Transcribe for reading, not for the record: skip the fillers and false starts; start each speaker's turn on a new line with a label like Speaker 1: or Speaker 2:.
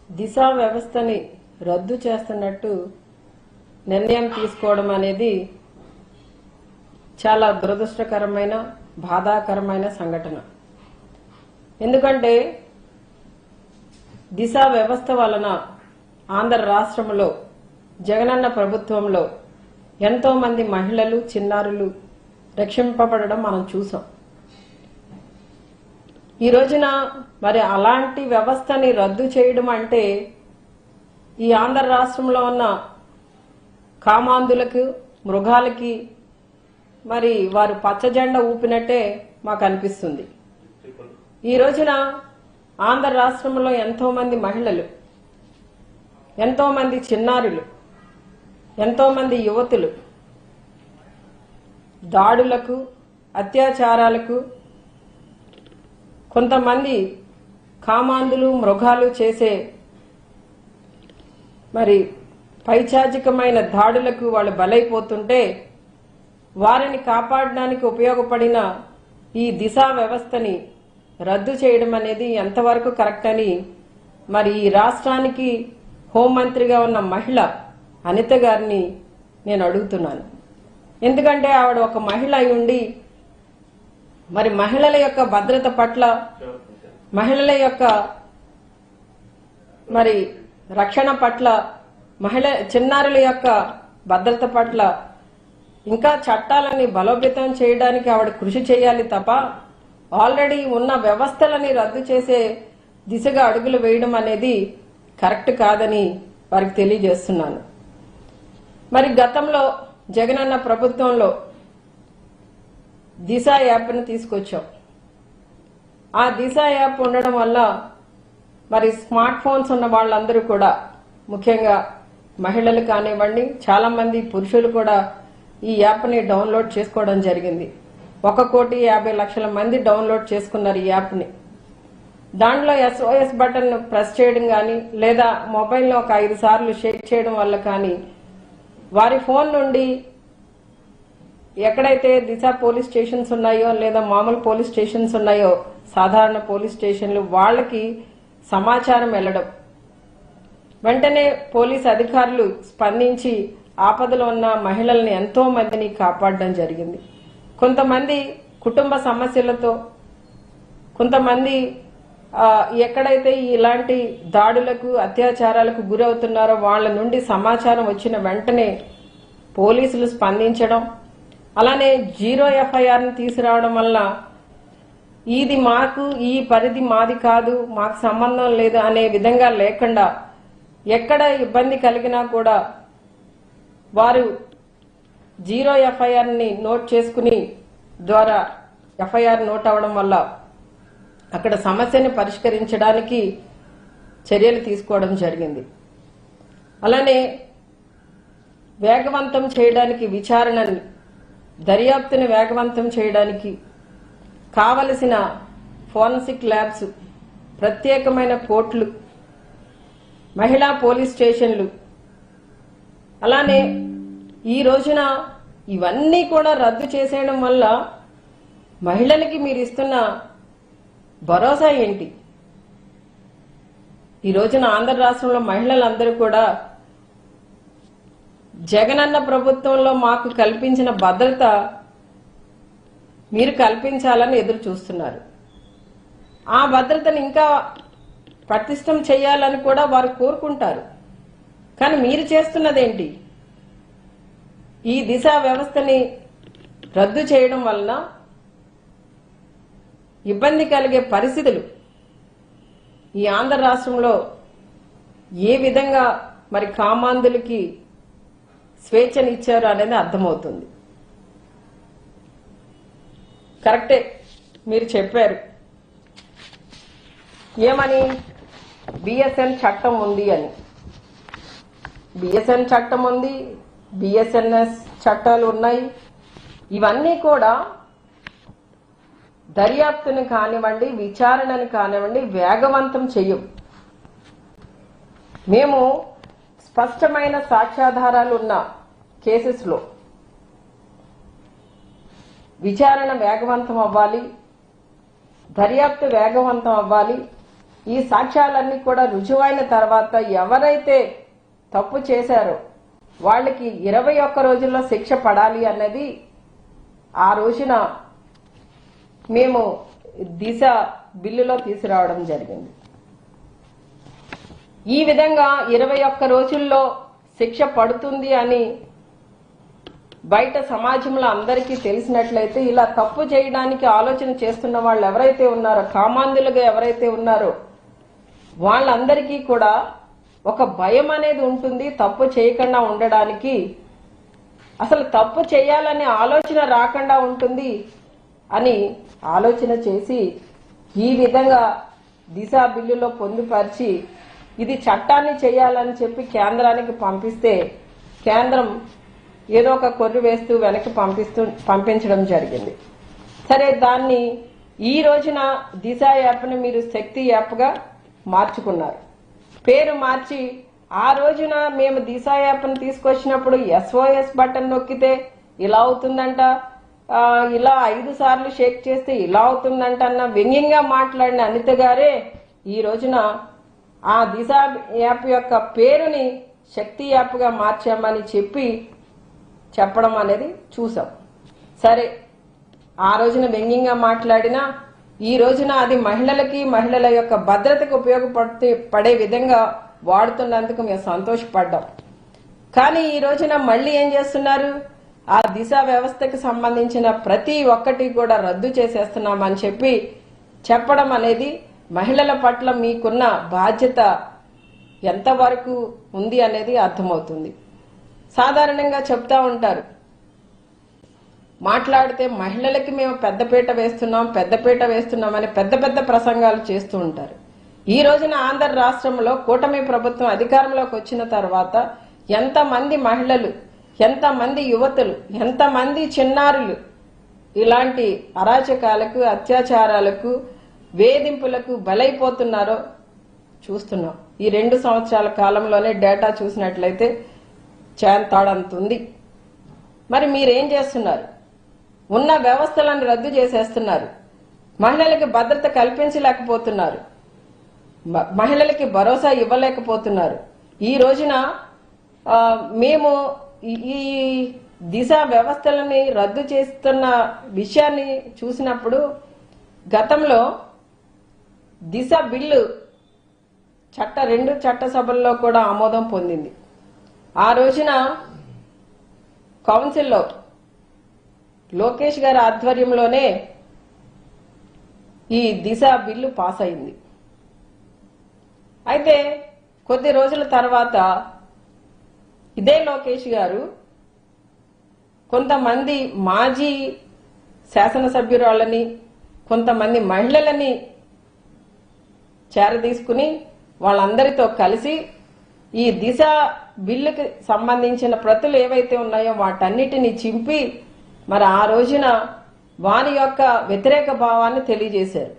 Speaker 1: దిశ వ్యవస్థని రద్దు చేస్తున్నట్టు నిర్ణయం తీసుకోవడం అనేది చాలా దురదృష్టకరమైన బాధాకరమైన సంఘటన. ఎందుకంటే దిశ వ్యవస్థ వలన ఆంధ్ర రాష్ట్రంలో జగనన్న ప్రభుత్వంలో ఎంతో మంది మహిళలు చిన్నారులు రక్షింపబడడం మనం చూసాం. ఈ రోజున మరి అలాంటి వ్యవస్థని రద్దు చేయడం అంటే ఈ ఆంధ్ర రాష్ట్రంలో ఉన్న కామాంధులకు మృగాలకి మరి వారు పచ్చజెండా ఊపినట్టే మాకు అనిపిస్తుంది. ఈ రోజున ఆంధ్ర రాష్ట్రంలో ఎంతో మంది మహిళలు, ఎంతో మంది చిన్నారులు, ఎంతో మంది యువతులు దాడులకు, అత్యాచారాలకు, కొంతమంది కామాంధులు మృగాలు చేసే మరి పైచాచికమైన దాడులకు వాళ్ళు బలైపోతుంటే వారిని కాపాడడానికి ఉపయోగపడిన ఈ దిశ వ్యవస్థని రద్దు చేయడం అనేది ఎంతవరకు కరెక్ట్ అని మరి ఈ రాష్ట్రానికి హోంమంత్రిగా ఉన్న మహిళ అనిత గారిని నేను అడుగుతున్నాను. ఎందుకంటే ఆవిడ ఒక మహిళ అయి ఉండి మరి మహిళల యొక్క భద్రత పట్ల, మహిళల యొక్క మరి రక్షణ పట్ల, చిన్నారుల యొక్క భద్రత పట్ల ఇంకా చట్టాలని బలోపేతం చేయడానికి ఆవిడ కృషి చేయాలి తప్ప ఆల్రెడీ ఉన్న వ్యవస్థలని రద్దు చేసే దిశగా అడుగులు వేయడం అనేది కరెక్ట్ కాదని వారికి తెలియజేస్తున్నాను. మరి గతంలో జగనన్న ప్రభుత్వంలో దిశ యాప్ను తీసుకొచ్చాం. ఆ దిశ యాప్ ఉండడం వల్ల మరి స్మార్ట్ ఫోన్స్ ఉన్న వాళ్ళందరూ కూడా, ముఖ్యంగా మహిళలు కానివ్వండి, చాలా మంది పురుషులు కూడా ఈ యాప్ని డౌన్లోడ్ చేసుకోవడం జరిగింది. 1,50,00,000 మంది డౌన్లోడ్ చేసుకున్నారు ఈ యాప్ని. దాంట్లో SOS బటన్ ప్రెస్ చేయడం కానీ లేదా మొబైల్లో ఒక 5 సార్లు షేక్ చేయడం వల్ల కానీ వారి ఫోన్ నుండి ఎక్కడైతే దిశ పోలీస్ స్టేషన్స్ ఉన్నాయో లేదా మామూలు పోలీస్ స్టేషన్స్ ఉన్నాయో, సాధారణ పోలీస్ స్టేషన్లు, వాళ్ళకి సమాచారం వెళ్లడం, వెంటనే పోలీస్ అధికారులు స్పందించి ఆపదలో ఉన్న మహిళల్ని ఎంతో మందిని కాపాడడం జరిగింది. కొంతమంది కుటుంబ సమస్యలతో, కొంతమంది ఎక్కడైతే ఇలాంటి దాడులకు అత్యాచారాలకు గురవుతున్నారో వాళ్ళ నుండి సమాచారం వచ్చిన వెంటనే పోలీసులు స్పందించడం, అలానే 0 FIR తీసుకురావడం వల్ల ఇది మాకు, ఈ పరిధి మాది కాదు, మాకు సంబంధం లేదు అనే విధంగా లేకుండా ఎక్కడ ఇబ్బంది కలిగినా కూడా వారు 0 FIR నోట్ చేసుకుని ద్వారా FIR నోట్ అవడం వల్ల అక్కడ సమస్యని పరిష్కరించడానికి చర్యలు తీసుకోవడం జరిగింది. అలానే వేగవంతం చేయడానికి, విచారణని, దర్యాప్తుని వేగవంతం చేయడానికి కావలసిన ఫోరెన్సిక్ ల్యాబ్స్, ప్రత్యేకమైన కోర్టులు, మహిళా పోలీస్ స్టేషన్లు, అలానే ఈ రోజున ఇవన్నీ కూడా రద్దు చేసేయడం వల్ల మహిళలకి మీరు ఇస్తున్న భరోసా ఏంటి? ఈ రోజున ఆంధ్ర రాష్ట్రంలో మహిళలందరూ కూడా జగనన్న ప్రభుత్వంలో మాకు కల్పించిన భద్రత మీరు కల్పించాలని ఎదురు చూస్తున్నారు. ఆ భద్రతను ఇంకా పటిష్టం చేయాలని కూడా వారు కోరుకుంటారు. కానీ మీరు చేస్తున్నదేంటి? ఈ దిశ వ్యవస్థని రద్దు చేయడం వలన ఇబ్బంది కలిగే పరిస్థితులు ఈ ఆంధ్ర రాష్ట్రంలో ఏ విధంగా మరి కామాంధులకి స్వేచ్ఛనిచ్చారు అనేది అర్థమవుతుంది. కరెక్టే, మీరు చెప్పారు ఏమని, BSN చట్టం ఉంది అని. BSN చట్టం ఉంది, BSNS చట్టాలు ఉన్నాయి. ఇవన్నీ కూడా దర్యాప్తుని కానివ్వండి, విచారణని కానివ్వండి వేగవంతం చెయ్యం. మేము స్పష్టమైన సాక్ష్యాధారాలు ఉన్న కేసెస్లో విచారణ వేగవంతం అవ్వాలి, దర్యాప్తు వేగవంతం అవ్వాలి. ఈ సాక్ష్యాలన్నీ కూడా రుజువైన తర్వాత ఎవరైతే తప్పు చేశారో వాళ్ళకి 21 రోజుల్లో శిక్ష పడాలి అన్నది ఆ రోజున మేము దిశ బిల్లులో తీసుకురావడం జరిగింది. ఈ విధంగా 21 రోజుల్లో శిక్ష పడుతుంది అని బయట సమాజంలో అందరికీ తెలిసినట్లయితే ఇలా తప్పు చేయడానికి ఆలోచన చేస్తున్న వాళ్ళు ఎవరైతే ఉన్నారో, కామాంధులుగా ఎవరైతే ఉన్నారో వాళ్ళందరికీ కూడా ఒక భయం అనేది ఉంటుంది. తప్పు చేయకుండా ఉండడానికి, అసలు తప్పు చేయాలనే ఆలోచన రాకుండా ఉంటుంది అని ఆలోచన చేసి ఈ విధంగా దిశ బిల్లులో పొందుపరిచి ఇది చట్టాన్ని చేయాలని చెప్పి కేంద్రానికి పంపిస్తే కేంద్రం ఏదో ఒక కొర్రు వేస్తూ వెనక్కి పంపించడం జరిగింది. సరే, దాన్ని ఈ రోజున దిశ యాప్ని మీరు శక్తి యాప్గా మార్చుకున్నారు. పేరు మార్చి ఆ రోజున మేము దిశ యాప్ని తీసుకొచ్చినప్పుడు SOS బటన్ నొక్కితే ఇలా అవుతుందంట, ఇలా 5 సార్లు షేక్ చేస్తే ఇలా అవుతుందంట అన్న వ్యంగ్యంగా మాట్లాడిన అనిత గారే ఈ రోజున ఆ దిశ యాప్ యొక్క పేరుని శక్తి యాప్గా మార్చామని చెప్పడం అనేది చూసాం. సరే, ఆ రోజున వ్యంగ్యంగా మాట్లాడినా ఈ రోజున అది మహిళలకి, మహిళల యొక్క భద్రతకు ఉపయోగపడే విధంగా వాడుతున్నందుకు మేము సంతోషపడ్డాం. కానీ ఈ రోజున మళ్ళీ ఏం చేస్తున్నారు, ఆ దిశ వ్యవస్థకు సంబంధించిన ప్రతి ఒక్కటి కూడా రద్దు చేసేస్తున్నామని చెప్పడం అనేది మహిళల పట్ల మీకున్న బాధ్యత ఎంతవరకు ఉంది అనేది అర్థమవుతుంది. సాధారణంగా చెప్తా ఉంటారు, మాట్లాడితే మహిళలకి మేము పెద్దపీట వేస్తున్నామని పెద్ద పెద్ద ప్రసంగాలు చేస్తూ ఉంటారు. ఈ రోజున ఆంధ్ర రాష్ట్రంలో కూటమి ప్రభుత్వం అధికారంలోకి వచ్చిన తర్వాత ఎంతమంది మహిళలు, ఎంతమంది యువతులు, ఎంతమంది చిన్నారులు ఇలాంటి అరాచకాలకు, అత్యాచారాలకు, వేధింపులకు బలైపోతున్నారో చూస్తున్నాం. ఈ 2 సంవత్సరాల కాలంలోనే డేటా చూసినట్లయితే చేంతాడంతుంది. మరి మీరేం చేస్తున్నారు? ఉన్న వ్యవస్థలను రద్దు చేసేస్తున్నారు. మహిళలకి భద్రత కల్పించలేకపోతున్నారు. మహిళలకి భరోసా ఇవ్వలేకపోతున్నారు. ఈ రోజున మేము ఈ దిశ వ్యవస్థలని రద్దు చేస్తున్న విషయాన్ని చూసినప్పుడు గతంలో దిశ బిల్లు 2 చట్టసభల్లో కూడా ఆమోదం పొందింది. ఆ రోజున కౌన్సిల్లో లోకేష్ గారి ఆధ్వర్యంలోనే ఈ దిశ బిల్లు పాస్ అయింది. అయితే కొద్ది రోజుల తర్వాత ఇదే లోకేష్ గారు కొంతమంది మాజీ శాసనసభ్యురాళ్ళని, కొంతమంది మహిళలని చేరదీసుకుని వాళ్ళందరితో కలిసి ఈ దిశ బిల్లుకి సంబంధించిన ప్రతులు ఏవైతే ఉన్నాయో వాటన్నిటిని చింపి మరి ఆ రోజున వారి యొక్క వ్యతిరేక భావాన్ని తెలియజేశారు.